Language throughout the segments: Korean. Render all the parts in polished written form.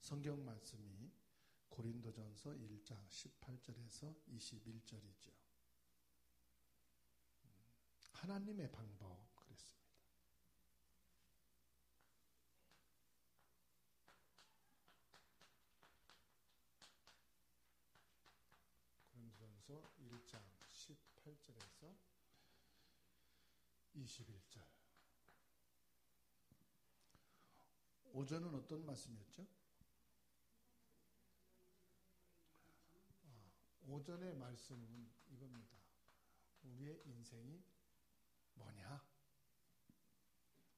성경 말씀이 고린도전서 1장 18절에서 21절이죠. 하나님의 방법 그랬습니다. 고린도전서 1장 18절에서 21절. 오전은 어떤 말씀이었죠? 오전의 말씀은 이겁니다. 우리의 인생이 뭐냐?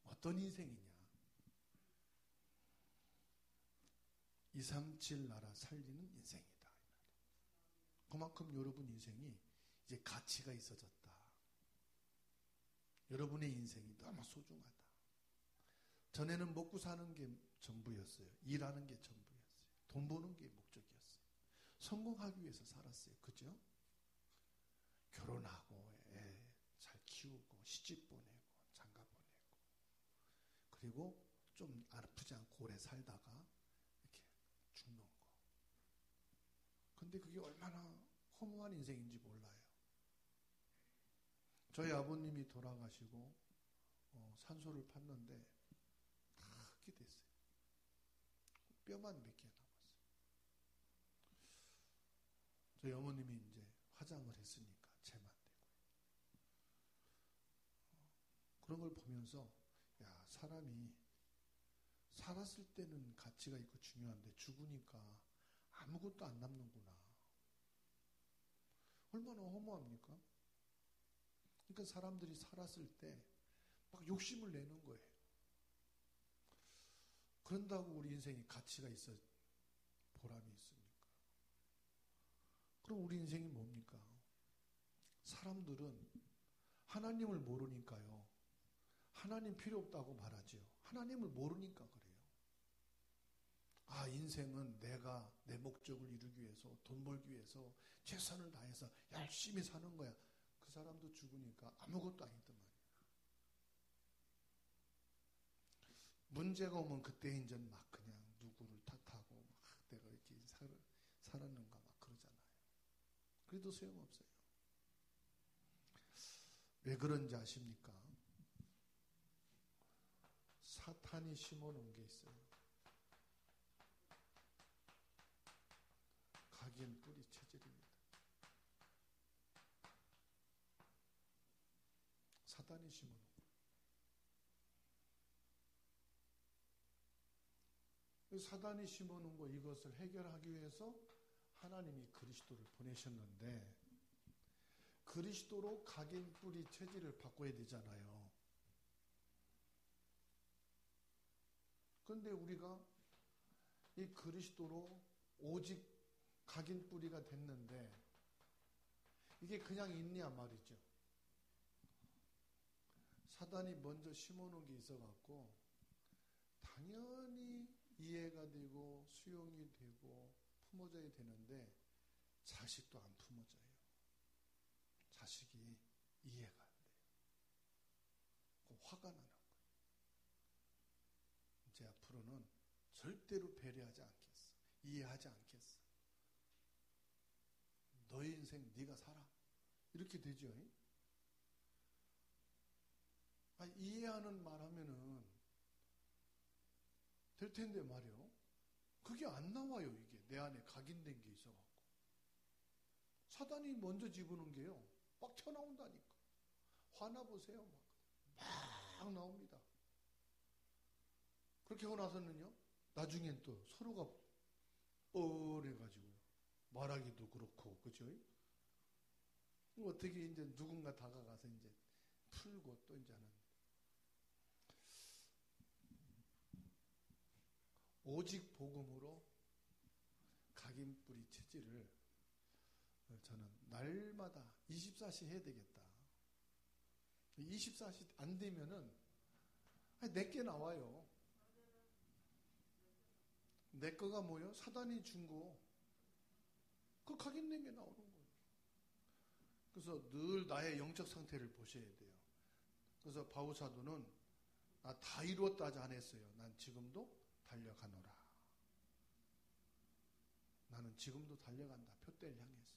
어떤 인생이냐? 237 나라 살리는 인생이다. 그만큼 여러분 인생이 이제 가치가 있어졌다. 여러분의 인생이 너무 소중하다. 전에는 먹고 사는 게 전부였어요. 일하는 게 전부였어요. 돈 버는 게 목적이었어요. 성공하기 위해서 살았어요. 그죠? 결혼하고 애 잘 키우고 시집 보내고 장가 보내고 그리고 좀 아프지 않고 오래 살다가 이렇게 죽는 거. 근데 그게 얼마나 허무한 인생인지 몰라요. 저희 아버님이 돌아가시고 산소를 팠는데 다 흙이 됐어요. 뼈만 몇 개 남았어요. 저희 어머님이 이제 화장을 했으니까 재만 되고 그런 걸 보면서 야, 사람이 살았을 때는 가치가 있고 중요한데 죽으니까 아무것도 안 남는구나. 얼마나 허무합니까? 그러니까 사람들이 살았을 때 막 욕심을 내는 거예요. 그런다고 우리 인생이 가치가 있어 보람이 있습니까? 그럼 우리 인생이 뭡니까? 사람들은 하나님을 모르니까요. 하나님 필요 없다고 말하죠. 하나님을 모르니까 그래요. 아, 인생은 내가 내 목적을 이루기 위해서 돈 벌기 위해서 최선을 다해서 열심히 사는 거야. 그 사람도 죽으니까 아무것도 아니더만. 문제가 오면 그때 이제 막 그냥 누구를 탓하고 막 내가 이렇게 살았는가 막 그러잖아요. 그래도 소용없어요. 왜 그런지 아십니까? 사탄이 심어놓은 게 있어요. 각인 뿌리 체질입니다. 사탄이 심어놓은 거. 사탄이 심어놓은 거 이것을 해결하기 위해서 하나님이 그리스도를 보내셨는데 그리스도로 각인 뿌리 체질을 바꿔야 되잖아요. 그런데 우리가 이 그리스도로 오직 각인 뿌리가 됐는데 이게 그냥 있냐 말이죠. 사단이 먼저 심어놓은 게 있어갖고 당연히 이해가 되고 수용이 되고 품어져야 되는데 자식도 안 품어져요. 자식이 이해가 안 돼요. 그 화가 나는 거예요. 이제 앞으로는 절대로 배려하지 않겠어. 이해하지 않겠어. 너의 인생 네가 살아. 이렇게 되죠. 이해하는 말 하면은 될 텐데 말이요. 그게 안 나와요. 이게 내 안에 각인된 게 있어갖고. 사단이 먼저 집어넣은 게요. 막 튀어나온다니까. 화나 보세요. 막 나옵니다. 그렇게 하고 나서는요. 나중엔 또 서로가 뻔해가지고요. 말하기도 그렇고, 그죠? 어떻게 이제 누군가 다가가서 이제 풀고 또 이제는 오직 복음으로 각인 뿌리 체질을 저는 날마다 24시 해야 되겠다. 24시 안 되면은 내게 나와요. 내 거가 뭐예요? 사단이 준 거. 그 각인된 게 나오는 거예요. 그래서 늘 나의 영적 상태를 보셔야 돼요. 그래서 바울 사도는 나 다 이루었다 하지 않았어요. 난 지금도 달려가노라. 나는 지금도 달려간다. 표대를 향해서.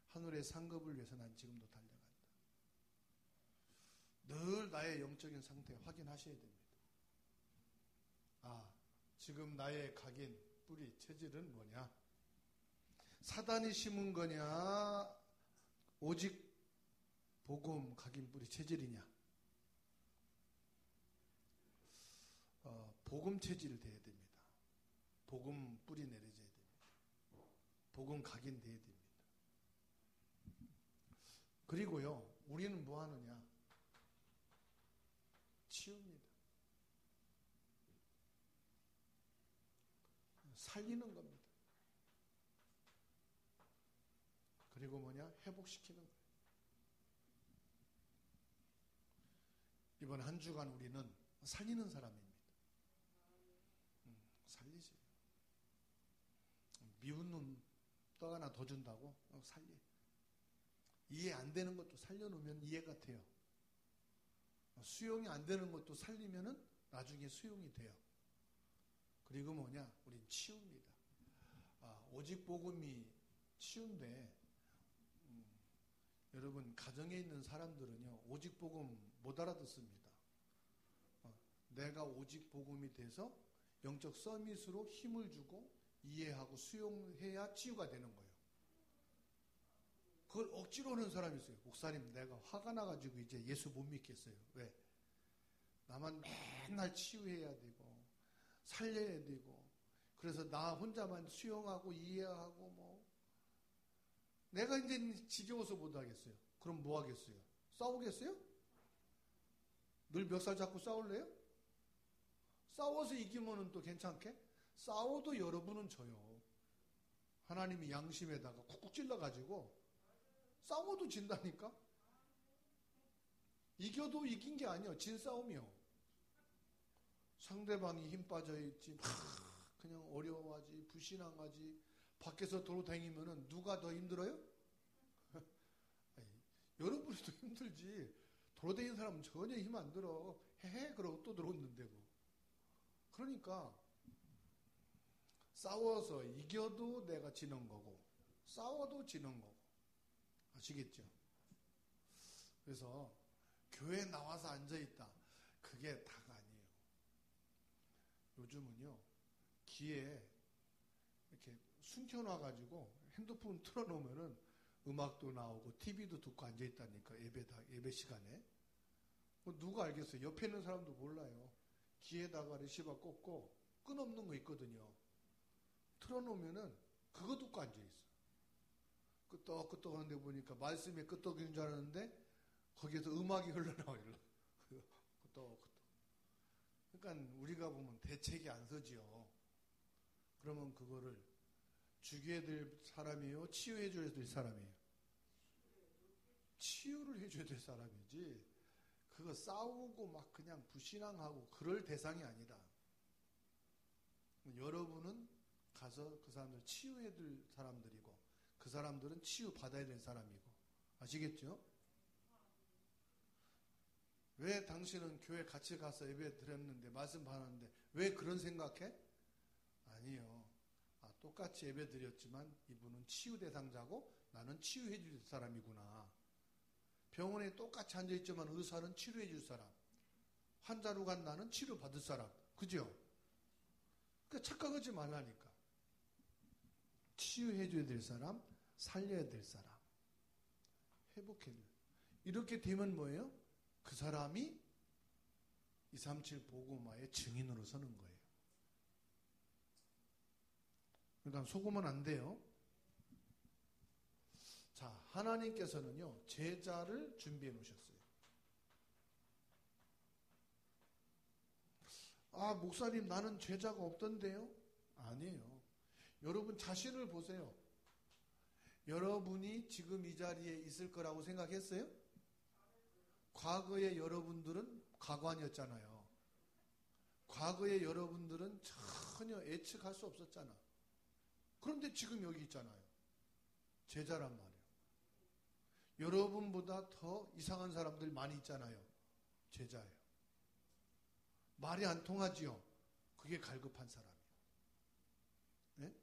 하늘의 상급을 위해서 난 지금도 달려간다. 늘 나의 영적인 상태 확인하셔야 됩니다. 아, 지금 나의 각인, 뿌리, 체질은 뭐냐? 사단이 심은 거냐? 오직 복음, 각인, 뿌리, 체질이냐? 복음 체질 돼야 됩니다. 복음 뿌리 내려져야 됩니다. 복음 각인 돼야 됩니다. 그리고요, 우리는 뭐 하느냐? 치웁니다. 살리는 겁니다. 그리고 뭐냐? 회복시키는 거예요. 이번 한 주간 우리는 살리는 사람입니다. 살리지. 미운 놈 떡 하나 더 준다고 살리. 이해 안 되는 것도 살려놓으면 이해가 돼요. 수용이 안 되는 것도 살리면은 나중에 수용이 돼요. 그리고 뭐냐? 우린 치웁니다. 오직 복음이 치운데, 여러분 가정에 있는 사람들은요 오직 복음 못 알아듣습니다. 내가 오직 복음이 돼서 영적 서밋으로 힘을 주고 이해하고 수용해야 치유가 되는 거예요. 그걸 억지로 하는 사람이 있어요. 목사님, 내가 화가 나가지고 이제 예수 못 믿겠어요. 왜? 나만 맨날 치유해야 되고 살려야 되고, 그래서 나 혼자만 수용하고 이해하고 뭐 내가 이제 지겨워서 못 하겠어요. 그럼 뭐 하겠어요? 싸우겠어요? 늘 멱살 잡고 싸울래요? 싸워서 이기면은 또 괜찮게? 싸워도 여러분은 져요. 하나님이 양심에다가 쿡쿡 찔러가지고 싸워도 진다니까? 이겨도 이긴 게 아니에요. 진 싸움이요. 상대방이 힘 빠져있지, 그냥 어려워하지, 불신앙하지, 밖에서 돌아다니면은 누가 더 힘들어요? 아니, 여러분이 더 힘들지. 돌아다니는 사람은 전혀 힘 안 들어. 헤헤, 그러고 또 들어오는데 뭐. 그러니까 싸워서 이겨도 내가 지는 거고, 싸워도 지는 거고. 아시겠죠? 그래서 교회에 나와서 앉아있다. 그게 다가 아니에요. 요즘은요, 귀에 이렇게 숨겨놔가지고 핸드폰 틀어놓으면은 음악도 나오고 TV도 듣고 앉아있다니까, 예배 시간에. 뭐 누가 알겠어요? 옆에 있는 사람도 몰라요. 귀에다가 레시바 꽂고 끈없는 거 있거든요. 틀어놓으면은 그거 듣고 앉아있어. 끄떡끄떡 하는데 보니까 말씀에 끄떡인 줄 알았는데 거기에서 음악이 흘러나와요. 끄떡끄떡. 그러니까 우리가 보면 대책이 안 서지요. 그러면 그거를 죽여야 될 사람이에요? 치유해 줘야 될 사람이에요? 치유를 해줘야 될 사람이지, 그거 싸우고 막 그냥 불신앙하고 그럴 대상이 아니다. 여러분은 가서 그 사람들 치유해 줄 사람들이고, 그 사람들은 치유 받아야 될 사람이고. 아시겠죠? 왜 당신은 교회 같이 가서 예배 드렸는데, 말씀 받았는데 왜 그런 생각해? 아니요. 똑같이 예배 드렸지만 이분은 치유 대상자고 나는 치유해 줄 사람이구나. 병원에 똑같이 앉아있지만 의사는 치료해 줄 사람, 환자로 간 나는 치료 받을 사람. 그죠? 그러니까 착각하지 말라니까. 치유해 줘야 될 사람, 살려야 될 사람, 회복해 줄. 이렇게 되면 뭐예요? 그 사람이 237 복음화의 증인으로 서는 거예요. 그러니까 속으면 안 돼요. 자, 하나님께서는요, 제자를 준비해 놓으셨어요. 목사님, 나는 제자가 없던데요? 아니에요. 여러분 자신을 보세요. 여러분이 지금 이 자리에 있을 거라고 생각했어요? 과거의 여러분들은 가관이었잖아요. 과거의 여러분들은 전혀 예측할 수 없었잖아. 그런데 지금 여기 있잖아요. 제자란 말이에요. 여러분보다 더 이상한 사람들 많이 있잖아요. 제자예요. 말이 안 통하지요. 그게 갈급한 사람이에요. 네?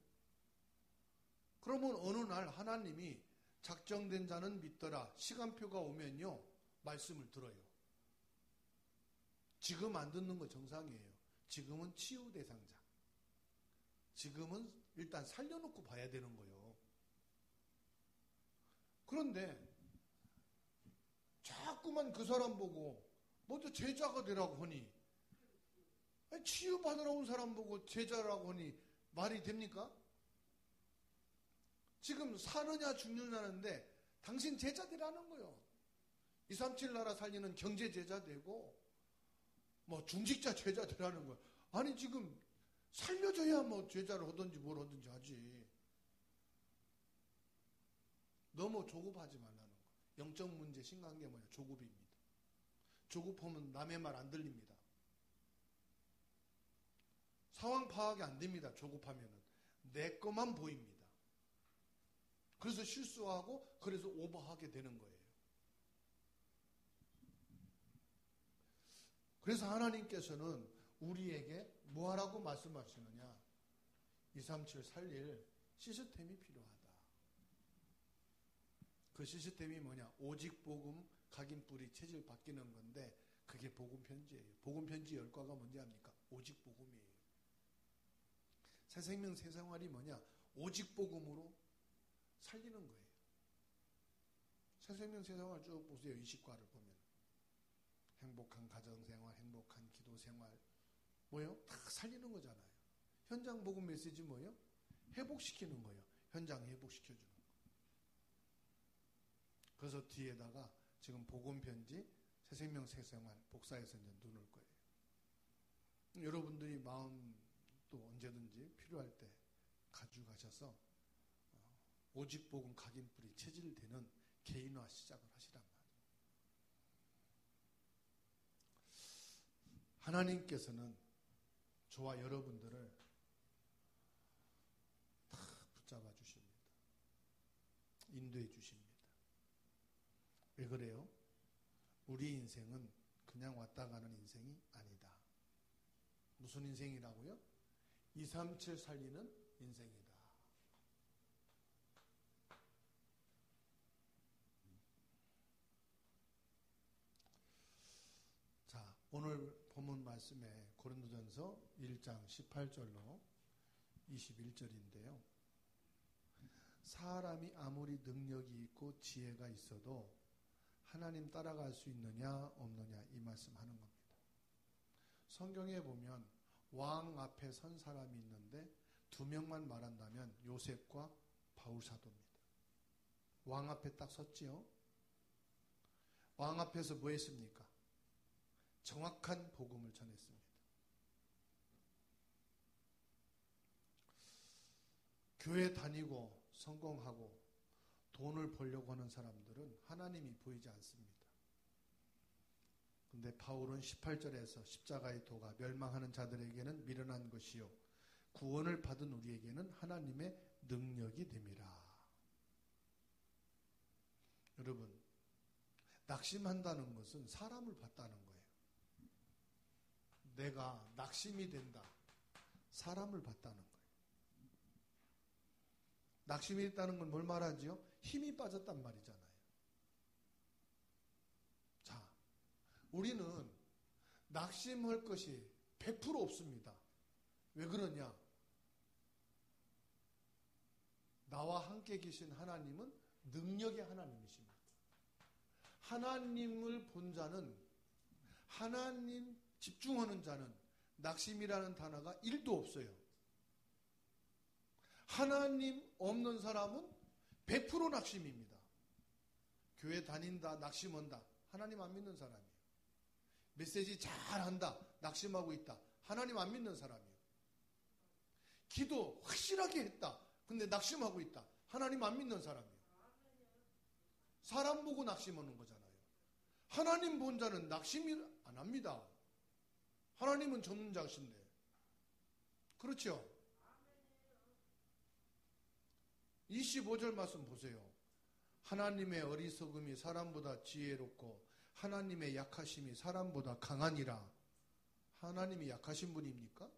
그러면 어느 날 하나님이 작정된 자는 믿더라. 시간표가 오면요. 말씀을 들어요. 지금 안 듣는 거 정상이에요. 지금은 치유 대상자. 지금은 일단 살려놓고 봐야 되는 거예요. 그런데 자꾸만 그 사람 보고 먼저 제자가 되라고 하니, 치유받으러 온 사람 보고 제자라고 하니 말이 됩니까? 지금 사느냐 죽느냐는데 당신 제자 되라는 거예요. 237 나라 살리는 경제 제자 되고 뭐 중직자 제자 되라는 거예요. 아니 지금 살려줘야 뭐 제자를 하든지 뭘 하든지 하지. 너무 조급하지 말라는 거예요. 영적 문제 심각한 게 뭐냐? 조급입니다. 조급하면 남의 말 안 들립니다. 상황 파악이 안 됩니다. 조급하면은 내 것만 보입니다. 그래서 실수하고 그래서 오버하게 되는 거예요. 그래서 하나님께서는 우리에게 뭐하라고 말씀하시느냐? 237 살릴 시스템이 필요하다. 그 시스템이 뭐냐? 오직 복음, 각인 뿌리, 체질 바뀌는 건데 그게 복음 편지예요. 복음 편지 열과가 뭔지 압니까? 오직 복음이에요. 새 생명 새 생활이 뭐냐? 오직 복음으로 살리는 거예요. 새 생명 새 생활 쭉 보세요. 이식과를 보면 행복한 가정생활, 행복한 기도생활 뭐요? 다 살리는 거잖아요. 현장 복음 메시지 뭐요? 회복시키는 거예요. 현장 회복시켜주는 거. 그래서 뒤에다가 지금 복음 편지 새 생명 새 생활 복사해서 이제 넣을 거예요. 여러분들이 마음 또 언제든지 필요할 때 가져가셔서 오직 복음 각인 뿌리 체질되는 개인화 시작을 하시란 말이에요. 하나님께서는 저와 여러분들을 다 붙잡아 주십니다. 인도해 주십니다. 왜 그래요? 우리 인생은 그냥 왔다 가는 인생이 아니다. 무슨 인생이라고요? 237 살리는 인생이다. 자, 오늘 본문 말씀에 고린도전서 1장 18절로 21절인데요. 사람이 아무리 능력이 있고 지혜가 있어도 하나님 따라갈 수 있느냐 없느냐 이 말씀하는 겁니다. 성경에 보면 왕 앞에 선 사람이 있는데 두 명만 말한다면 요셉과 바울 사도입니다. 왕 앞에 딱 섰지요. 왕 앞에서 뭐 했습니까? 정확한 복음을 전했습니다. 교회 다니고 성공하고 돈을 벌려고 하는 사람들은 하나님이 보이지 않습니다. 근데 바울은 18절에서 십자가의 도가 멸망하는 자들에게는 미련한 것이요 구원을 받은 우리에게는 하나님의 능력이 됨이라. 여러분, 낙심한다는 것은 사람을 봤다는 거예요. 내가 낙심이 된다. 사람을 봤다는 거예요. 낙심이 있다는 건 뭘 말하지요? 힘이 빠졌단 말이잖아요. 자, 우리는 낙심할 것이 100% 없습니다. 왜 그러냐? 나와 함께 계신 하나님은 능력의 하나님이십니다. 하나님을 본 자는, 하나님 집중하는 자는 낙심이라는 단어가 1도 없어요. 하나님 없는 사람은 100% 낙심입니다. 교회 다닌다, 낙심한다. 하나님 안 믿는 사람이에요. 메시지 잘한다, 낙심하고 있다. 하나님 안 믿는 사람이에요. 기도 확실하게 했다. 근데 낙심하고 있다. 하나님 안 믿는 사람이에요. 사람 보고 낙심하는 거잖아요. 하나님 본 자는 낙심이 안 합니다. 하나님은 전능자신데. 그렇죠? 25절 말씀 보세요. 하나님의 어리석음이 사람보다 지혜롭고 하나님의 약하심이 사람보다 강하니라. 하나님이 약하신 분입니까?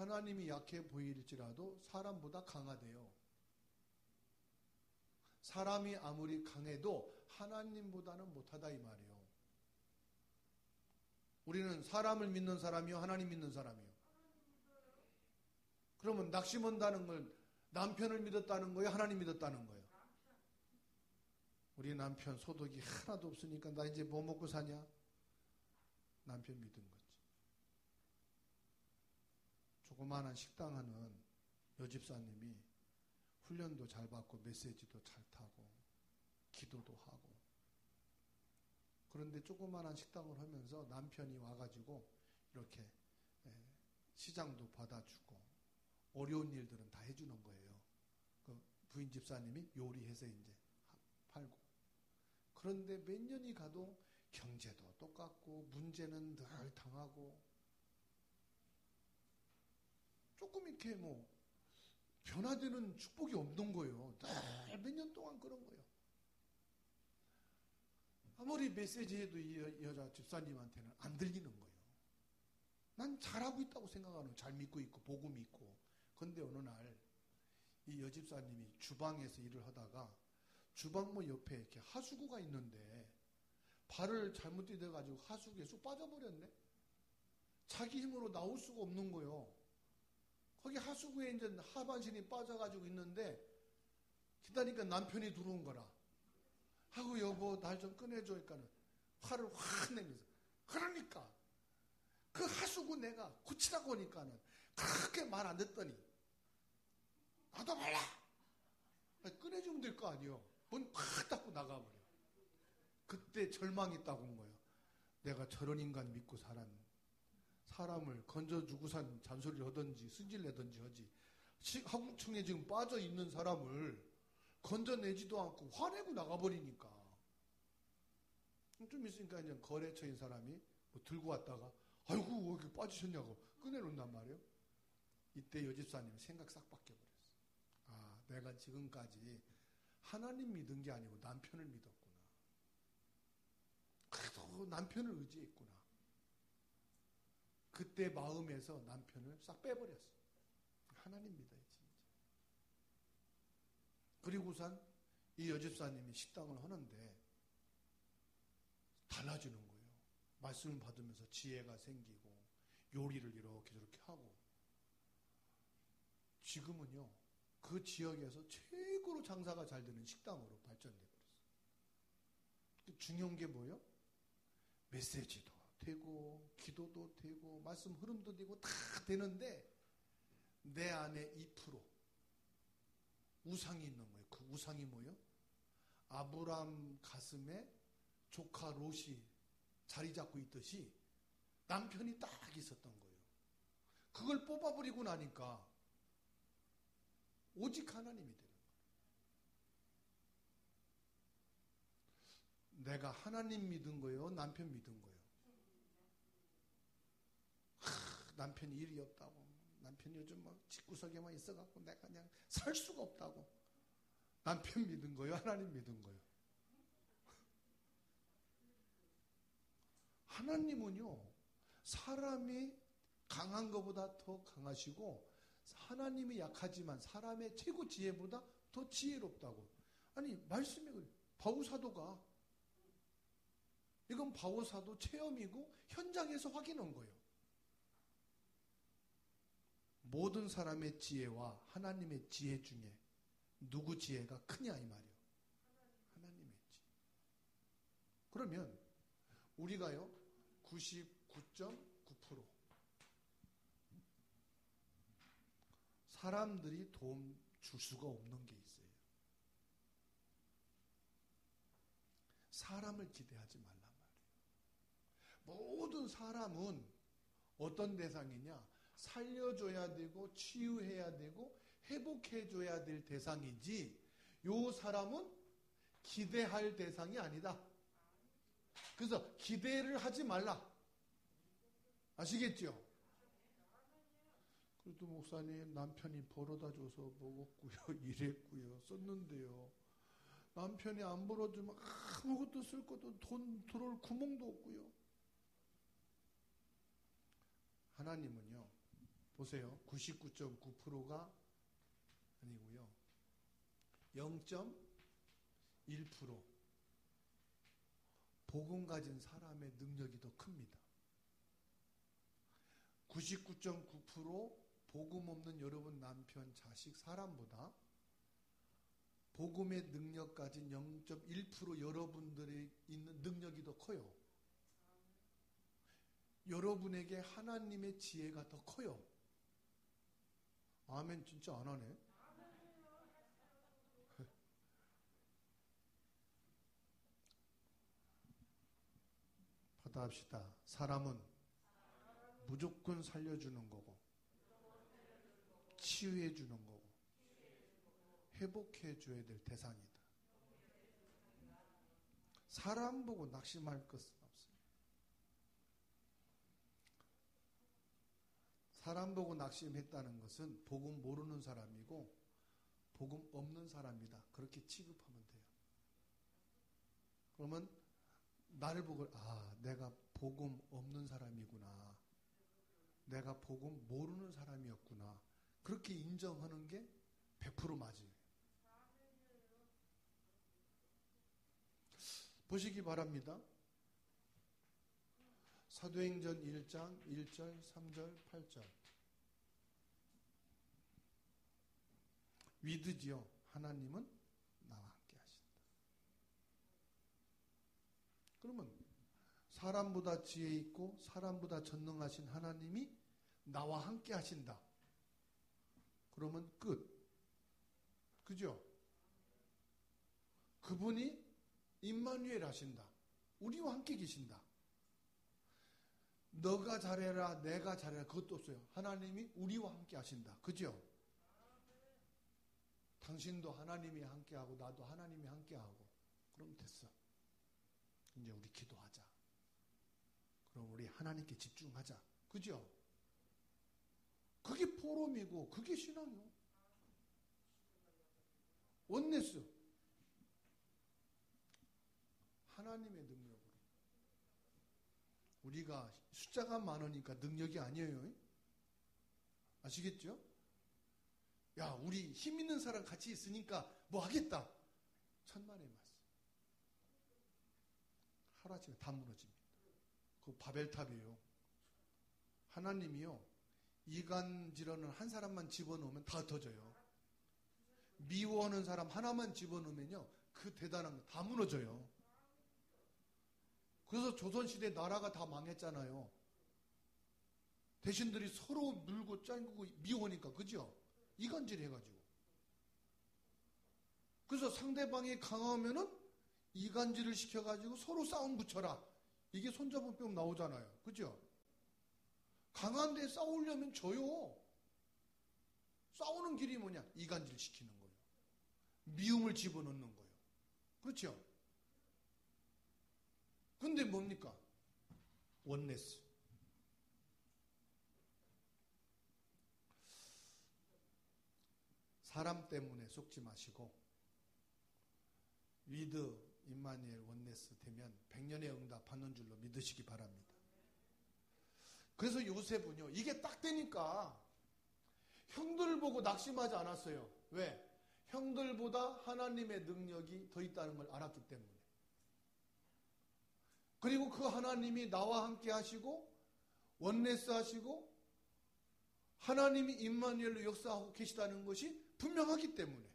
하나님이 약해 보일지라도 사람보다 강하대요. 사람이 아무리 강해도 하나님보다는 못하다 이 말이에요. 우리는 사람을 믿는 사람이요, 하나님 믿는 사람이요. 그러면 낙심한다는 걸 남편을 믿었다는 거예요, 하나님 믿었다는 거예요? 우리 남편 소득이 하나도 없으니까 나 이제 뭐 먹고 사냐? 남편 믿은 거지. 조그마한 식당 하는 여집사님이 훈련도 잘 받고 메시지도 잘 타고 기도도 하고, 그런데 조그마한 식당을 하면서 남편이 와가지고 이렇게 시장도 받아주고 어려운 일들은 다 해주는 거예요. 그 부인 집사님이 요리해서 이제 팔고. 그런데 몇 년이 가도 경제도 똑같고 문제는 늘 당하고 조금 이렇게 뭐 변화되는 축복이 없는 거예요. 몇 년 동안 그런 거예요. 아무리 메시지 해도 이 여자 집사님한테는 안 들리는 거예요. 난 잘하고 있다고 생각하는, 잘 믿고 있고 복음이 있고. 그런데 어느 날 이 여집사님이 주방에서 일을 하다가 주방문 옆에 이렇게 하수구가 있는데 발을 잘못 디뎌가지고 하수구에 쑥 빠져버렸네. 자기 힘으로 나올 수가 없는 거예요. 거기 하수구에 이제 하반신이 빠져가지고 있는데 기다리니까 남편이 들어온 거라. 하고 여보 날 좀 꺼내줘. 그러니까 화를 확 내면서, 그러니까 그 하수구 내가 고치라고 하니까는 그렇게 말 안 듣더니 나도 말라. 꺼내주면 될 거 아니요. 문 확 닫고 나가버려. 그때 절망이 딱 온 거예요. 내가 저런 인간 믿고 살았. 사람을 건져주고 산 잔소리를 하든지 승질내든지 하지. 하구청에 지금 빠져있는 사람을 건져내지도 않고 화내고 나가버리니까. 좀 있으니까 이제 거래처인 사람이 뭐 들고 왔다가 아이고 왜 이렇게 빠지셨냐고 꺼내놓는단 말이에요. 이때 여집사님 생각 싹 바뀌어버렸어. 아, 내가 지금까지 하나님 믿은 게 아니고 남편을 믿었구나. 그래도 남편을 의지했구나. 그때 마음에서 남편을 싹 빼버렸어. 하나님 믿어야지. 그리고선 이 여집사님이 식당을 하는데 달라지는 거예요. 말씀을 받으면서 지혜가 생기고 요리를 이렇게 저렇게 하고, 지금은요 그 지역에서 최고로 장사가 잘 되는 식당으로 발전돼 버렸어요. 중요한 게 뭐예요? 메시지도 되고 기도도 되고 말씀 흐름도 되고 다 되는데 내 안에 2% 우상이 있는 거예요. 그 우상이 뭐예요? 아브람 가슴에 조카 롯이 자리 잡고 있듯이 남편이 딱 있었던 거예요. 그걸 뽑아버리고 나니까 오직 하나님이 되는 거예요. 내가 하나님 믿은 거예요? 남편 믿은 거예요? 남편이 일이 없다고, 남편이 요즘 막 집구석에만 있어갖고 내가 그냥 살 수가 없다고. 남편 믿은 거예요? 하나님 믿은 거예요? 하나님은요 사람이 강한 것보다 더 강하시고 하나님이 약하지만 사람의 최고 지혜보다 더 지혜롭다고. 아니 말씀이 그래요. 바울사도가, 이건 바울사도 체험이고 현장에서 확인한 거예요. 모든 사람의 지혜와 하나님의 지혜 중에 누구 지혜가 크냐 이 말이에요. 하나님의 지혜. 그러면 우리가요 99.9% 사람들이 도움 줄 수가 없는 게 있어요. 사람을 기대하지 말란 말이에요. 모든 사람은 어떤 대상이냐? 살려줘야 되고 치유해야 되고 회복해줘야 될 대상이지, 요 사람은 기대할 대상이 아니다. 그래서 기대를 하지 말라. 아시겠죠? 그래도 목사님 남편이 벌어다 줘서 먹었고요. 이랬고요. 썼는데요. 남편이 안 벌어주면 아무것도 쓸 것도 돈 들어올 구멍도 없고요. 하나님은요 보세요. 99.9%가 아니고요. 0.1% 복음 가진 사람의 능력이 더 큽니다. 99.9% 복음 없는 여러분 남편, 자식, 사람보다 복음의 능력 가진 0.1% 여러분들이 있는 능력이 더 커요. 여러분에게 하나님의 지혜가 더 커요. 아멘 진짜 안 하네. 받아합시다. 사람은 무조건 살려주는 거고 치유해 주는 거고 회복해 줘야 될 대상이다. 사람 보고 낙심할 것은 없어요. 사람 보고 낙심했다는 것은 복음 모르는 사람이고 복음 없는 사람이다. 그렇게 취급하면 돼요. 그러면 나를 보고 내가 복음 없는 사람이구나. 내가 복음 모르는 사람이었구나. 그렇게 인정하는 게 100% 맞아요. 보시기 바랍니다. 사도행전 1장 1절, 3절, 8절. 믿으지요. 하나님은 나와 함께 하신다. 그러면 사람보다 지혜 있고 사람보다 전능하신 하나님이 나와 함께 하신다. 그러면 끝. 그죠? 그분이 임마누엘 하신다. 우리와 함께 계신다. 너가 잘해라, 내가 잘해라, 그것도 없어요. 하나님이 우리와 함께 하신다. 그죠? 당신도 하나님이 함께하고 나도 하나님이 함께하고 그럼 됐어. 이제 우리 기도하자. 그럼 우리 하나님께 집중하자. 그죠? 그게 포럼이고 그게 신앙이요. 원네스. 하나님의 능력으로. 우리가 숫자가 많으니까 능력이 아니에요. 아시겠죠? 야, 우리 힘 있는 사람 같이 있으니까 뭐 하겠다. 천만의 말씀. 하루아침에 다 무너집니다. 그 바벨탑이에요. 하나님이요. 이간질하는 한 사람만 집어넣으면 다 흩어져요. 미워하는 사람 하나만 집어넣으면요. 그 대단한 거 다 무너져요. 그래서 조선시대 나라가 다 망했잖아요. 대신들이 서로 물고 짱구고 미워하니까. 그죠? 이간질 해가지고. 그래서 상대방이 강하면은 이간질을 시켜가지고 서로 싸움 붙여라. 이게 손잡은병 나오잖아요. 그죠? 강한 데 싸우려면 져요. 싸우는 길이 뭐냐? 이간질 시키는 거예요. 미움을 집어넣는 거예요. 그렇죠? 근데 뭡니까? 원네스. 사람 때문에 속지 마시고 위드 임마누엘 원네스 되면 100년의 응답 받는 줄로 믿으시기 바랍니다. 그래서 요셉은요, 이게 딱 되니까 형들 보고 낙심하지 않았어요. 왜? 형들보다 하나님의 능력이 더 있다는 걸 알았기 때문에. 그리고 그 하나님이 나와 함께 하시고 원네스 하시고 하나님이 임마누엘로 역사하고 계시다는 것이 분명하기 때문에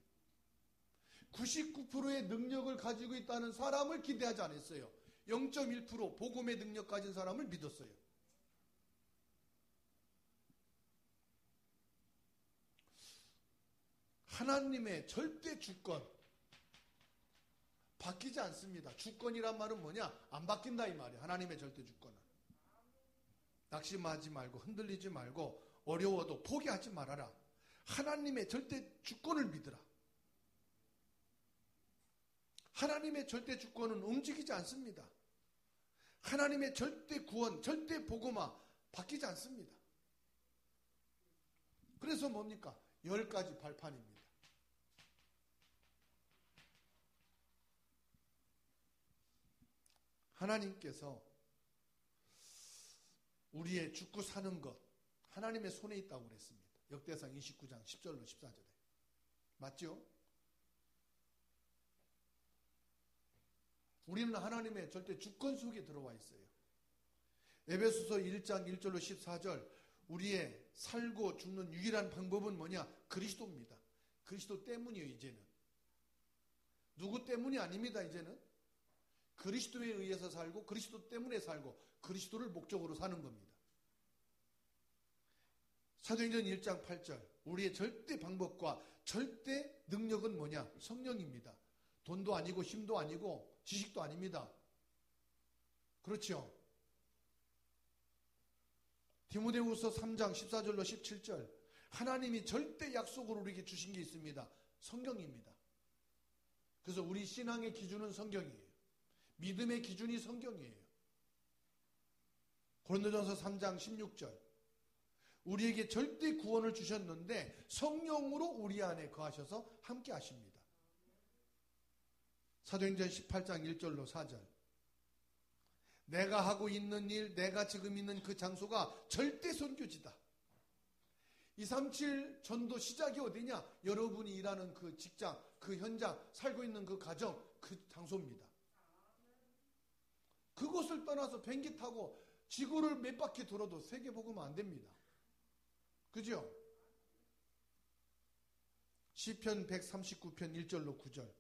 99%의 능력을 가지고 있다는 사람을 기대하지 않았어요. 0.1% 복음의 능력 가진 사람을 믿었어요. 하나님의 절대 주권 바뀌지 않습니다. 주권이란 말은 뭐냐? 안 바뀐다 이 말이에요. 하나님의 절대 주권은. 낙심하지 말고 흔들리지 말고 어려워도 포기하지 말아라. 하나님의 절대 주권을 믿으라. 하나님의 절대 주권은 움직이지 않습니다. 하나님의 절대 구원, 절대 복음화 바뀌지 않습니다. 그래서 뭡니까? 10가지 발판입니다. 하나님께서 우리의 죽고 사는 것, 하나님의 손에 있다고 그랬습니다. 역대상 29장 10절로 14절에. 맞죠? 우리는 하나님의 절대 주권 속에 들어와 있어요. 에베소서 1장 1절로 14절, 우리의 살고 죽는 유일한 방법은 뭐냐? 그리스도입니다. 그리스도 때문이에요. 이제는 누구 때문이 아닙니다. 이제는 그리스도에 의해서 살고 그리스도 때문에 살고 그리스도를 목적으로 사는 겁니다. 사도행전 1장 8절, 우리의 절대 방법과 절대 능력은 뭐냐? 성령입니다. 돈도 아니고 힘도 아니고 지식도 아닙니다. 그렇죠? 디모데후서 3장 14절로 17절, 하나님이 절대 약속으로 우리에게 주신 게 있습니다. 성경입니다. 그래서 우리 신앙의 기준은 성경이에요. 믿음의 기준이 성경이에요. 고린도전서 3장 16절, 우리에게 절대 구원을 주셨는데 성령으로 우리 안에 거하셔서 함께 하십니다. 사도행전 18장 1절로 4절, 내가 하고 있는 일, 내가 지금 있는 그 장소가 절대 선교지다. 237 전도 시작이 어디냐? 여러분이 일하는 그 직장, 그 현장, 살고 있는 그 가정, 그 장소입니다. 그곳을 떠나서 비행기 타고 지구를 몇 바퀴 돌아도 세계 복음은 안 됩니다. 그죠? 시편 139편 1절로 9절,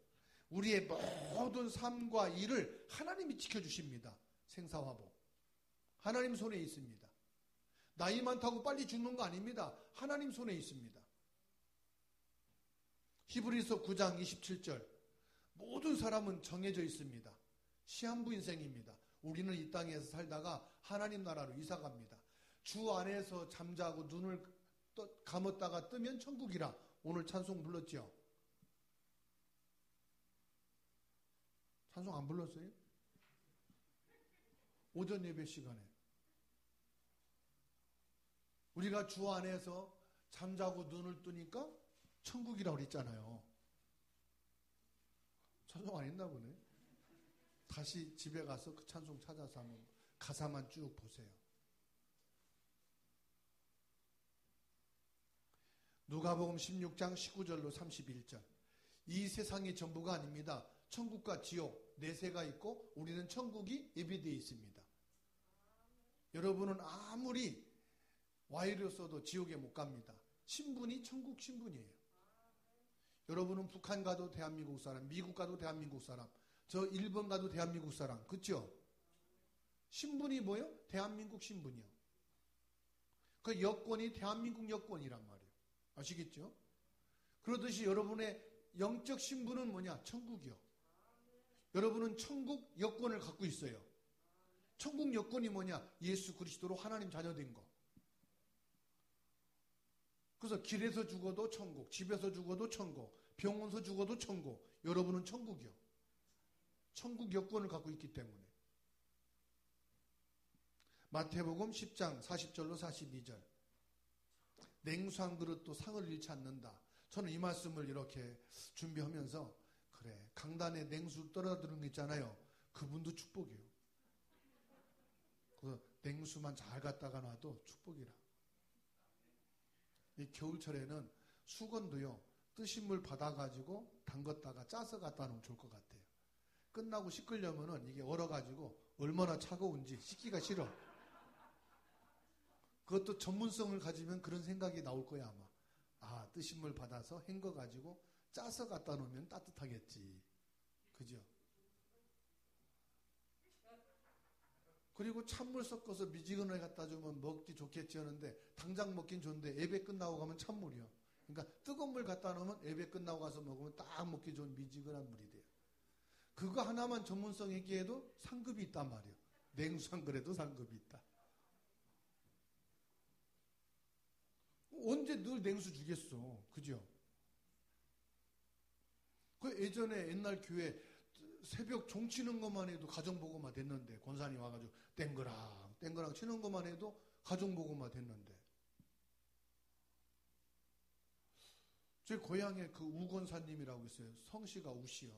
우리의 모든 삶과 일을 하나님이 지켜주십니다. 생사화복 하나님 손에 있습니다. 나이 많다고 빨리 죽는 거 아닙니다. 하나님 손에 있습니다. 히브리서 9장 27절, 모든 사람은 정해져 있습니다. 시한부 인생입니다. 우리는 이 땅에서 살다가 하나님 나라로 이사갑니다. 주 안에서 잠자고 눈을 감았다가 뜨면 천국이라 오늘 찬송 불렀죠? 찬송 안 불렀어요? 오전 예배 시간에 우리가 주 안에서 잠자고 눈을 뜨니까 천국이라고 그랬잖아요. 찬송 안 했나 보네. 다시 집에 가서 그 찬송 찾아서 한번 가사만 쭉 보세요. 누가복음 16장 19절로 31절, 이 세상이 전부가 아닙니다. 천국과 지옥, 내세가 있고 우리는 천국이 예비되어 있습니다. 여러분은 아무리 Y를 써도 지옥에 못 갑니다. 신분이 천국 신분이에요. 여러분은 북한 가도 대한민국 사람, 미국 가도 대한민국 사람, 저 일본 가도 대한민국 사람, 그렇죠? 신분이 뭐예요? 대한민국 신분이요. 그 여권이 대한민국 여권이란 말이에요. 아시겠죠? 그러듯이 여러분의 영적 신분은 뭐냐? 천국이요. 여러분은 천국 여권을 갖고 있어요. 천국 여권이 뭐냐? 예수 그리스도로 하나님 자녀된 거. 그래서 길에서 죽어도 천국, 집에서 죽어도 천국, 병원에서 죽어도 천국. 여러분은 천국이요. 천국 여권을 갖고 있기 때문에. 마태복음 10장 40절로 42절, 냉수 한 그릇도 상을 잃지 않는다. 저는 이 말씀을 이렇게 준비하면서, 그래, 강단에 냉수 떨어뜨리는 거 있잖아요. 그분도 축복이에요. 그래서 냉수만 잘 갖다가 놔도 축복이라. 이 겨울철에는 수건도요, 뜨신 물 받아가지고 담갔다가 짜서 갖다 놓으면 좋을 것 같아요. 끝나고 씻으려면은 이게 얼어가지고 얼마나 차가운지 씻기가 싫어. 그것도 전문성을 가지면 그런 생각이 나올 거야, 아마. 아, 뜨신 물 받아서 헹궈가지고 짜서 갖다 놓으면 따뜻하겠지. 그죠? 그리고 찬물 섞어서 미지근하게 갖다 주면 먹기 좋겠지 하는데, 당장 먹긴 좋은데 예배 끝나고 가면 찬물이요. 그러니까 뜨거운 물 갖다 놓으면 예배 끝나고 가서 먹으면 딱 먹기 좋은 미지근한 물이 돼요. 그거 하나만 전문성 있게 해도 상급이 있단 말이에요. 냉수 한 그래도 상급이 있다. 언제 늘 냉수 주겠어. 그죠? 그 예전에 옛날 교회 새벽 종 치는 것만 해도 가정보고만 됐는데, 권사님 와가지고 땡그랑 치는 것만 해도 가정보고만 됐는데, 제 고향에 그 우권사님이라고 있어요. 성씨가 우시요.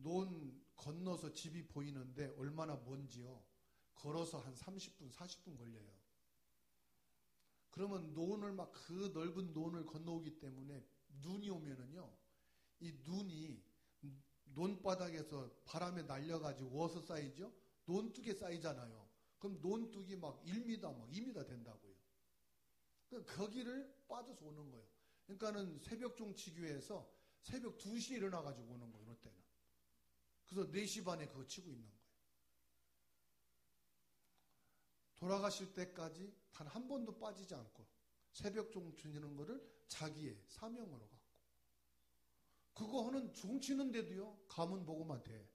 논 건너서 집이 보이는데 얼마나 먼지요. 걸어서 한 30분, 40분 걸려요. 그러면 논을 막 그 넓은 논을 건너오기 때문에 눈이 오면은요, 이 눈이 논바닥에서 바람에 날려가지고 워서 쌓이죠? 논둑에 쌓이잖아요. 그럼 논둑이 막 1m, 막 2m 된다고요. 그러니까 거기를 빠져서 오는 거예요. 그러니까는 새벽 종치교회에서 새벽 2시에 일어나가지고 오는 거예요, 이럴 때는. 그래서 4시 반에 그거 치고 있는 거예요. 돌아가실 때까지 단 한 번도 빠지지 않고 새벽 종치는 거를 자기의 사명으로 갖고. 그거 하는 종치는데도요, 가문 보고만 돼.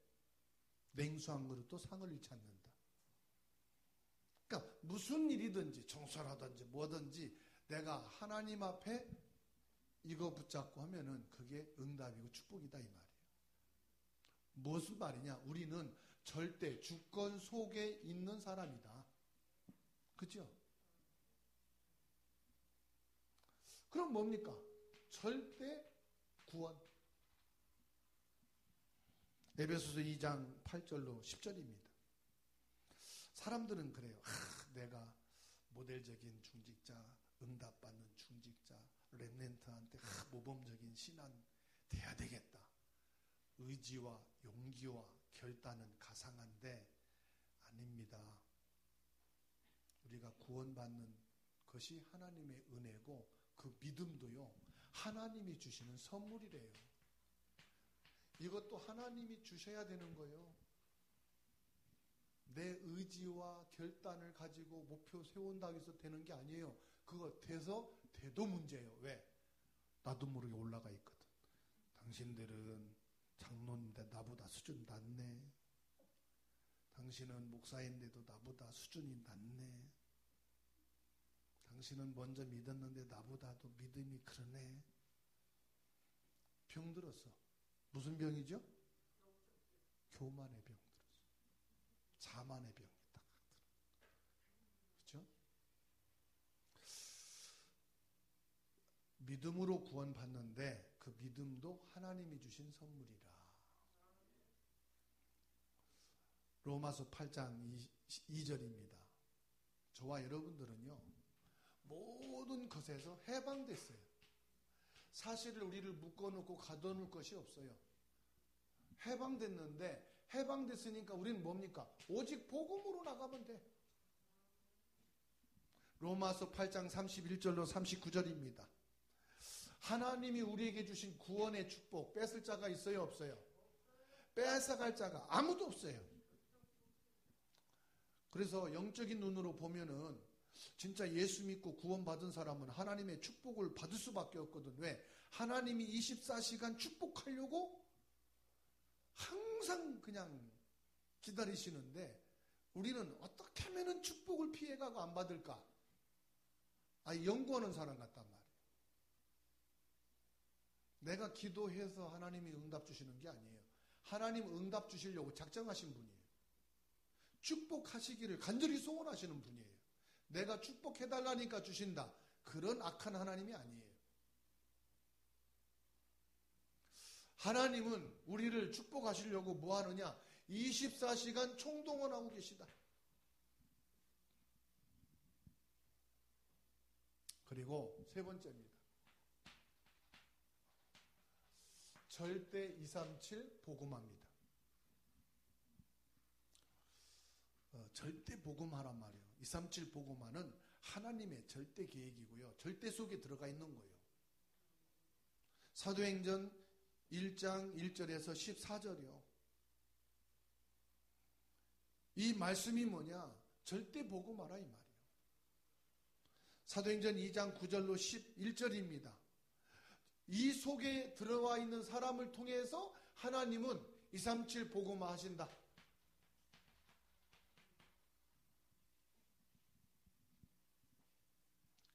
냉수 한 그릇도 상을 잃지 않는다. 그러니까 무슨 일이든지 청소라든지 뭐든지 내가 하나님 앞에 이거 붙잡고 하면은 그게 응답이고 축복이다 이 말이에요. 무슨 말이냐? 우리는 절대 주권 속에 있는 사람이다. 그죠? 그럼 뭡니까? 절대 구원. 에베소서 2장 8절로 10절입니다. 사람들은 그래요. 내가 모델적인 중직자, 응답받는 중직자, 렘넌트한테 모범적인 신앙 돼야 되겠다. 의지와 용기와 결단은 가상한데 아닙니다. 우리가 구원받는 것이 하나님의 은혜고 그 믿음도요, 하나님이 주시는 선물이래요. 이것도 하나님이 주셔야 되는 거예요. 내 의지와 결단을 가지고 목표 세운다고 해서 되는 게 아니에요. 그거 돼서 돼도 문제예요. 왜? 나도 모르게 올라가 있거든. 당신들은 장로인데 나보다 수준 낮네. 당신은 목사인데도 나보다 수준이 낮네. 당신은 먼저 믿었는데 나보다도 믿음이 그러네. 병 들었어. 무슨 병이죠? 교만의 병 들었어. 자만의 병이 딱 들어. 그렇죠? 믿음으로 구원받는데 그 믿음도 하나님이 주신 선물이라. 로마서 8장 2절입니다. 저와 여러분들은요, 모든 것에서 해방됐어요. 사실을 우리를 묶어놓고 가둬놓을 것이 없어요. 해방됐는데, 해방됐으니까 우리는 뭡니까? 오직 복음으로 나가면 돼. 로마서 8장 31절로 39절입니다. 하나님이 우리에게 주신 구원의 축복, 뺏을 자가 있어요, 없어요? 뺏어갈 자가 아무도 없어요. 그래서 영적인 눈으로 보면은 진짜 예수 믿고 구원받은 사람은 하나님의 축복을 받을 수밖에 없거든. 왜? 하나님이 24시간 축복하려고 항상 그냥 기다리시는데 우리는 어떻게 하면 축복을 피해가고 안 받을까? 연구하는 사람 같단 말이에요. 내가 기도해서 하나님이 응답 주시는 게 아니에요. 하나님 응답 주시려고 작정하신 분이에요. 축복하시기를 간절히 소원하시는 분이에요. 내가 축복해달라니까 주신다. 그런 악한 하나님이 아니에요. 하나님은 우리를 축복하시려고 뭐 하느냐? 24시간 총동원하고 계시다. 그리고 세 번째입니다. 절대 237 복음합니다. 절대 복음하란 말이에요. 237 복음화는 하나님의 절대 계획이고요. 절대 속에 들어가 있는 거예요. 사도행전 1장 1절에서 14절이요. 이 말씀이 뭐냐? 절대 복음하라 이 말이에요. 사도행전 2장 9절로 11절입니다. 이 속에 들어와 있는 사람을 통해서 하나님은 237 복음화 하신다.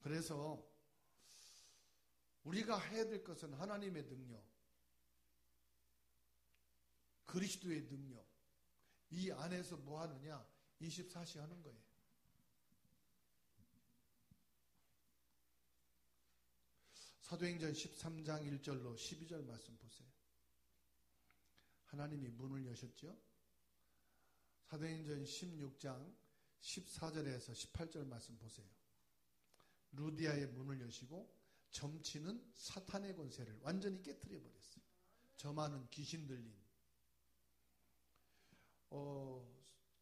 그래서 우리가 해야 될 것은 하나님의 능력, 그리스도의 능력, 이 안에서 뭐 하느냐? 24시 하는 거예요. 사도행전 13장 1절로 12절 말씀 보세요. 하나님이 문을 여셨죠? 사도행전 16장 14절에서 18절 말씀 보세요. 루디아의 문을 여시고 점치는 사탄의 권세를 완전히 깨뜨려 버렸어요. 점하는 귀신 들린.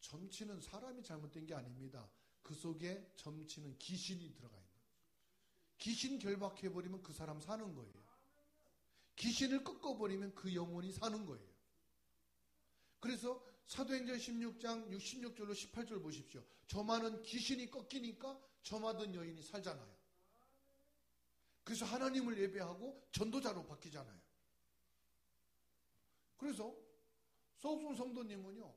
점치는 사람이 잘못된 게 아닙니다. 그 속에 점치는 귀신이 들어가 있는 거예요. 귀신 결박해버리면 그 사람 사는 거예요. 귀신을 꺾어버리면 그 영혼이 사는 거예요. 그래서 사도행전 16장 16절로 18절 보십시오. 점하는 귀신이 꺾이니까 점하던 여인이 살잖아요. 그래서 하나님을 예배하고 전도자로 바뀌잖아요. 그래서 서울순 성도님은요,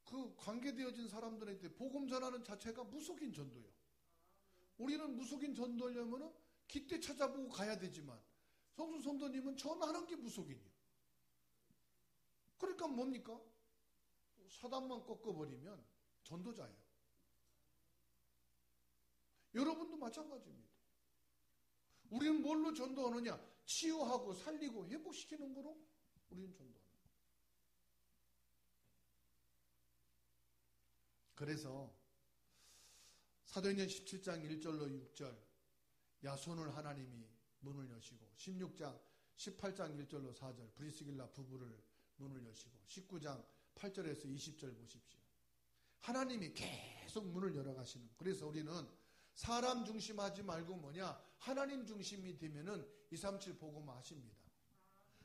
그 관계되어진 사람들한테 복음 전하는 자체가 무속인 전도예요. 우리는 무속인 전도하려면 기대 찾아보고 가야 되지만 서울순 성도님은 전하는 게 무속인이에요. 그러니까 뭡니까? 사단만 꺾어버리면 전도자예요. 여러분도 마찬가지입니다. 우리는 뭘로 전도하느냐? 치유하고 살리고 회복시키는 거로 우리는 전도하는 거예요. 그래서 사도행전 17장 1절로 6절 야손을 하나님이 문을 여시고 16장 18장 1절로 4절 브리스길라 부부를 문을 여시고 19장 8절에서 20절 보십시오. 하나님이 계속 문을 열어가시는. 그래서 우리는 사람 중심하지 말고 하나님 중심이 되면은 237 복음 아십니다.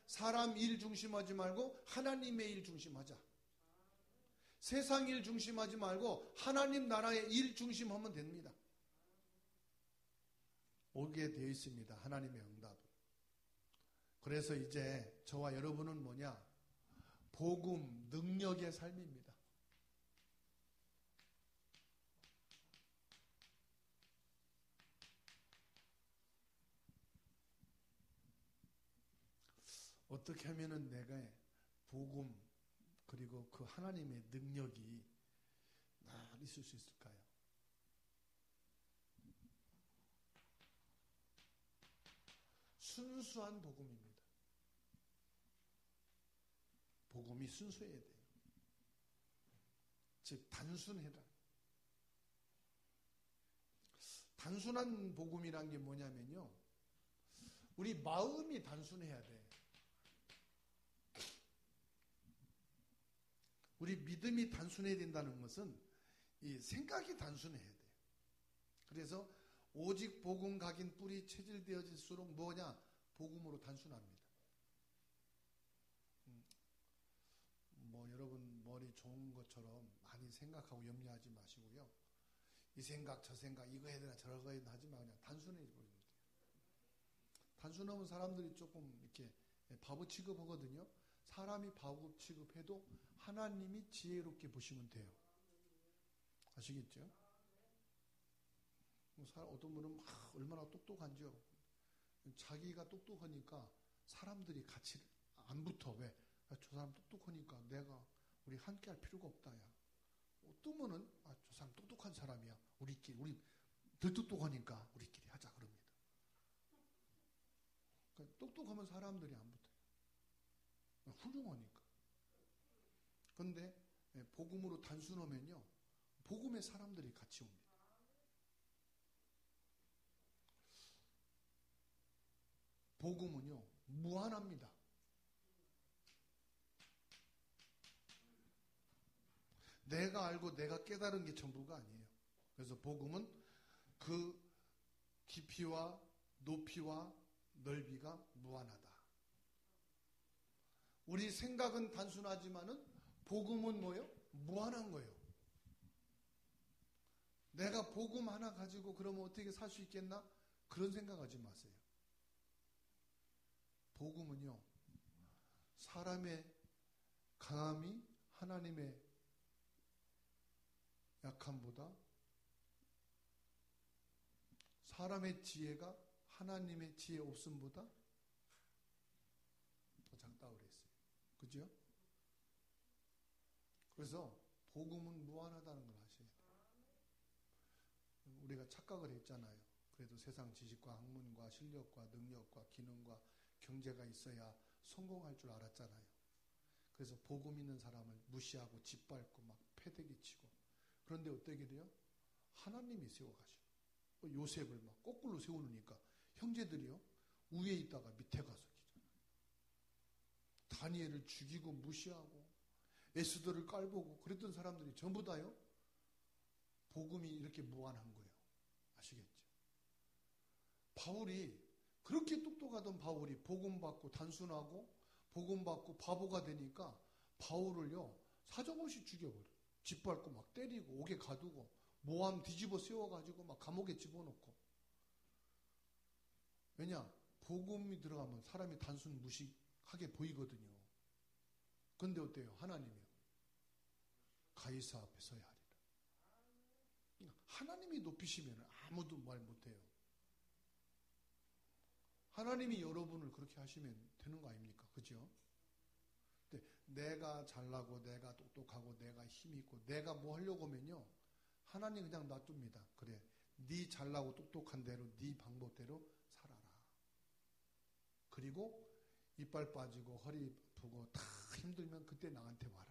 사람 일 중심하지 말고 하나님의 일 중심하자. 세상 일 중심하지 말고 하나님 나라의 일 중심하면 됩니다. 오게 되어 있습니다. 하나님의 응답은. 그래서 이제 저와 여러분은 복음 능력의 삶입니다. 어떻게 하면은 내가 복음 그리고 그 하나님의 능력이 날 있을 수 있을까요? 순수한 복음입니다. 복음이 순수해야 돼요. 즉 단순해라. 단순한 복음이란 게 뭐냐면요, 우리 마음이 단순해야 돼. 우리 믿음이 단순해야 된다는 것은 이 생각이 단순해야 돼요. 그래서 오직 복음 각인 뿌리 체질되어질수록 복음으로 단순합니다. 여러분 머리 좋은 것처럼 많이 생각하고 염려하지 마시고요. 이 생각 저 생각 이거 해야 되나 저거 해야 되나 하지 마. 그냥 단순해져 버리면 돼요. 단순하면 사람들이 조금 이렇게 바보 취급하거든요. 사람이 바보 취급해도 하나님이 지혜롭게 보시면 돼요. 아시겠죠? 어떤 분은 얼마나 똑똑한지요. 자기가 똑똑하니까 사람들이 같이 안 붙어. 왜? 저 사람 똑똑하니까 우리 함께 할 필요가 없다. 야. 어떤 분은 저 사람 똑똑한 사람이야. 우리 덜 똑똑하니까 우리끼리 하자 그럽니다. 그러니까 똑똑하면 사람들이 안 붙어요. 훌륭하니까. 그런데 복음으로 단순하면요, 복음의 사람들이 같이 옵니다. 복음은요 무한합니다. 내가 알고 내가 깨달은 게 전부가 아니에요. 그래서 복음은 그 깊이와 높이와 넓이가 무한하다. 우리 생각은 단순하지만은 복음은 무한한 거예요. 내가 복음 하나 가지고 그러면 어떻게 살 수 있겠나? 그런 생각하지 마세요. 복음은요, 사람의 강함이 하나님의 약함보다, 사람의 지혜가 하나님의 지혜 없음보다 더 작다고 그랬어요. 그죠? 그래서 복음은 무한하다는 걸 아셔야 돼요. 우리가 착각을 했잖아요. 그래도 세상 지식과 학문과 실력과 능력과 기능과 경제가 있어야 성공할 줄 알았잖아요. 그래서 복음 있는 사람을 무시하고 짓밟고 막 패대기 치고, 그런데 어떻게 돼요? 하나님이 세워가시고 요셉을 막 거꾸로 세우니까 형제들이요 위에 있다가 밑에 가서 기잖아요. 다니엘을 죽이고 무시하고 에스더를 깔보고 그랬던 사람들이 전부 다요 복음이 이렇게 무한한 거예요. 아시겠죠? 바울이 그렇게 똑똑하던 바울이 복음 받고 단순하고 복음 받고 바보가 되니까 바울을요 사정없이 죽여버려. 짓밟고 막 때리고 옥에 가두고 모함 뒤집어 세워가지고 막 감옥에 집어넣고. 왜냐? 복음이 들어가면 사람이 단순 무식하게 보이거든요. 근데 어때요? 하나님이요. 가이사 앞에 서야 하리라. 하나님이 높이시면 아무도 말 못해요. 하나님이 여러분을 그렇게 하시면 되는 거 아닙니까? 그죠? 근데 내가 잘나고 내가 똑똑하고 내가 힘있고 내가 뭐 하려고 하면요. 하나님 그냥 놔둡니다. 그래. 네 잘나고 똑똑한 대로 네 방법대로 살아라. 그리고 이빨 빠지고 허리 아프고 다 힘들면 그때 나한테 와라.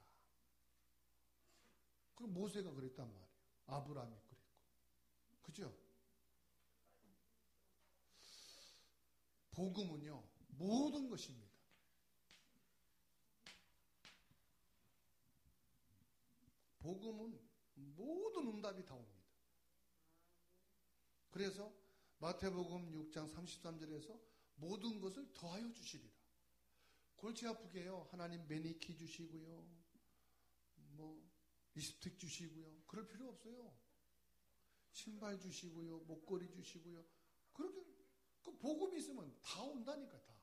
그 모세가 그랬단 말이에요. 아브라함이 그랬고. 그죠? 복음은요. 모든 것입니다. 복음은 모든 응답이 다 옵니다. 그래서 마태복음 6장 33절에서 모든 것을 더하여 주시리라. 골치 아프게요. 하나님 매니키 주시고요. 뭐 립스틱 주시고요. 그럴 필요 없어요. 신발 주시고요. 목걸이 주시고요. 그렇게 그 복음이 있으면 다 온다니까 다.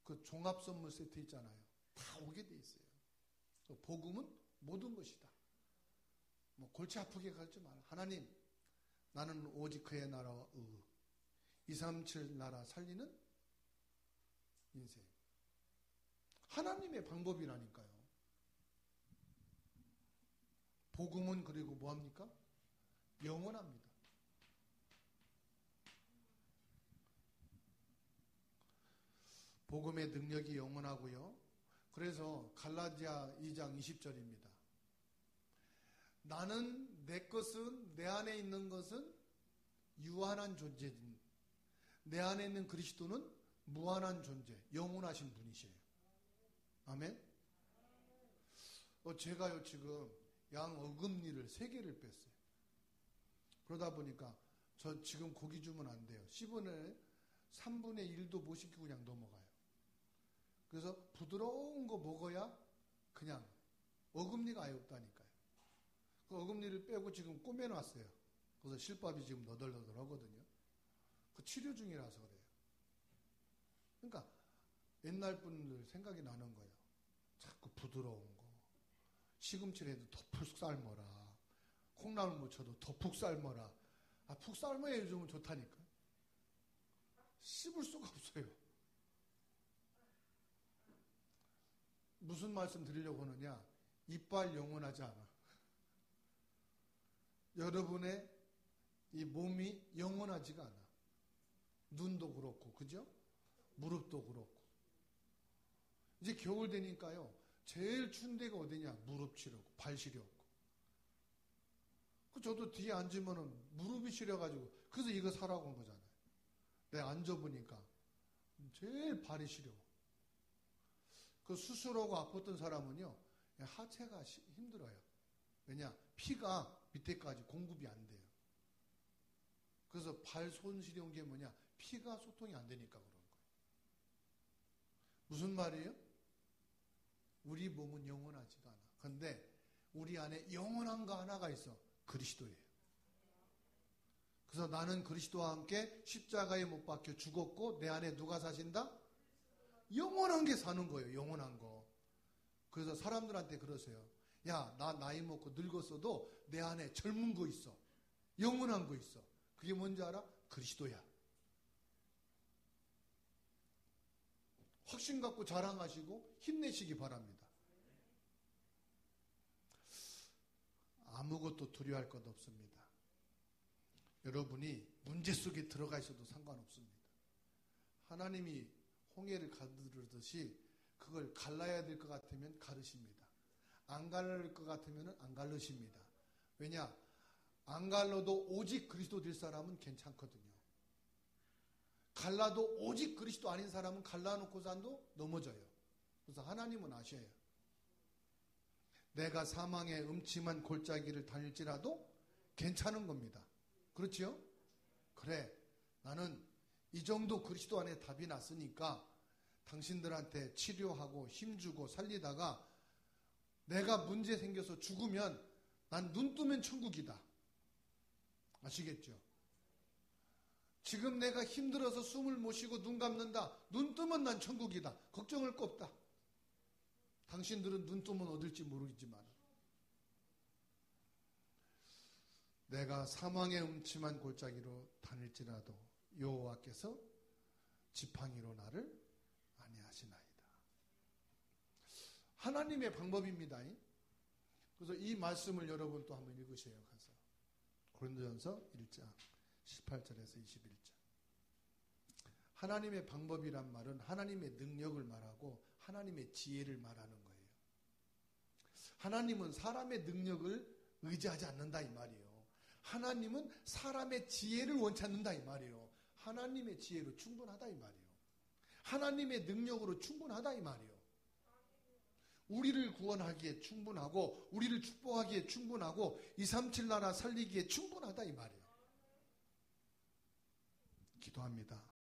그 종합 선물 세트 있잖아요. 다 오게 돼 있어요. 복음은 모든 것이다. 뭐 골치 아프게 가지 마라. 하나님, 나는 오직 그의 나라와 237 나라 살리는 인생. 하나님의 방법이라니까요. 복음은 그리고 뭐합니까? 영원합니다. 복음의 능력이 영원하고요. 그래서 갈라디아 2장 20절입니다. 나는 내 것은 내 안에 있는 것은 유한한 존재인 내 안에 있는 그리스도는 무한한 존재, 영원하신 분이시에요. 아멘. 제가요 지금 양 어금니를 3개를 뺐어요. 그러다 보니까 저 지금 고기 주면 안 돼요. 10분의 3분의 1도 못 시키고 그냥 넘어가요. 그래서 부드러운 거 먹어야 그냥 어금니가 아예 없다니까요. 그 어금니를 빼고 지금 꼬매놨어요. 그래서 실밥이 지금 너덜너덜 하거든요. 그 치료 중이라서 그래요. 그러니까 옛날 분들 생각이 나는 거예요. 자꾸 부드러운 거. 시금치를 해도 더 푹 삶아라. 콩나물 무쳐도 더 푹 삶아라. 푹 삶아야 요즘은 좋다니까. 씹을 수가 없어요. 무슨 말씀 드리려고 하느냐? 이빨 영원하지 않아. 여러분의 이 몸이 영원하지가 않아. 눈도 그렇고, 그죠? 무릎도 그렇고. 이제 겨울 되니까요. 제일 추운 데가 어디냐? 무릎 시렵고, 발 시렵고. 저도 뒤에 앉으면은 무릎이 시려가지고, 그래서 이거 사라고 한 거잖아요. 내가 앉아보니까 제일 발이 시려워. 그 수술하고 아팠던 사람은요, 하체가 힘들어요. 왜냐? 피가 밑에까지 공급이 안 돼요. 그래서 발, 손 시려운 게 뭐냐? 피가 소통이 안 되니까 그런 거예요. 무슨 말이에요? 우리 몸은 영원하지가 않아. 그런데 우리 안에 영원한 거 하나가 있어. 그리스도예요. 그래서 나는 그리스도와 함께 십자가에 못 박혀 죽었고 내 안에 누가 사신다? 영원한 게 사는 거예요. 영원한 거. 그래서 사람들한테 그러세요. 야, 나 나이 먹고 늙었어도 내 안에 젊은 거 있어. 영원한 거 있어. 그게 뭔지 알아? 그리스도야. 확신 갖고 자랑하시고 힘내시기 바랍니다. 아무것도 두려워할 것 없습니다. 여러분이 문제 속에 들어가 있어도 상관없습니다. 하나님이 홍해를 가르듯이 그걸 갈라야 될 것 같으면 가르십니다. 안 갈를 것 같으면 안 갈르십니다. 왜냐? 안 갈라도 오직 그리스도 될 사람은 괜찮거든요. 갈라도 오직 그리스도 아닌 사람은 갈라놓고 산도 넘어져요. 그래서 하나님은 아셔요. 내가 사망의 음침한 골짜기를 다닐지라도 괜찮은 겁니다. 그렇지요? 그래, 나는 이 정도 그리스도 안에 답이 났으니까 당신들한테 치료하고 힘주고 살리다가 내가 문제 생겨서 죽으면 난 눈 뜨면 천국이다. 아시겠죠? 지금 내가 힘들어서 숨을 못 쉬고 눈 감는다. 눈 뜨면 난 천국이다. 걱정할 거 없다. 당신들은 눈 뜨면 어딜지 모르겠지만 내가 사망의 음침한 골짜기로 다닐지라도 여호와께서 지팡이로 나를 안위하시나이다. 하나님의 방법입니다. 그래서 이 말씀을 여러분 또 한번 읽으세요. 가서 고린도전서 1장 18절에서 21절. 하나님의 방법이란 말은 하나님의 능력을 말하고 하나님의 지혜를 말하는 거예요. 하나님은 사람의 능력을 의지하지 않는다 이 말이에요. 하나님은 사람의 지혜를 원치 않는다 이 말이에요. 하나님의 지혜로 충분하다 이 말이에요. 하나님의 능력으로 충분하다 이 말이에요. 우리를 구원하기에 충분하고 우리를 축복하기에 충분하고 237 나라 살리기에 충분하다 이 말이에요. 기도합니다.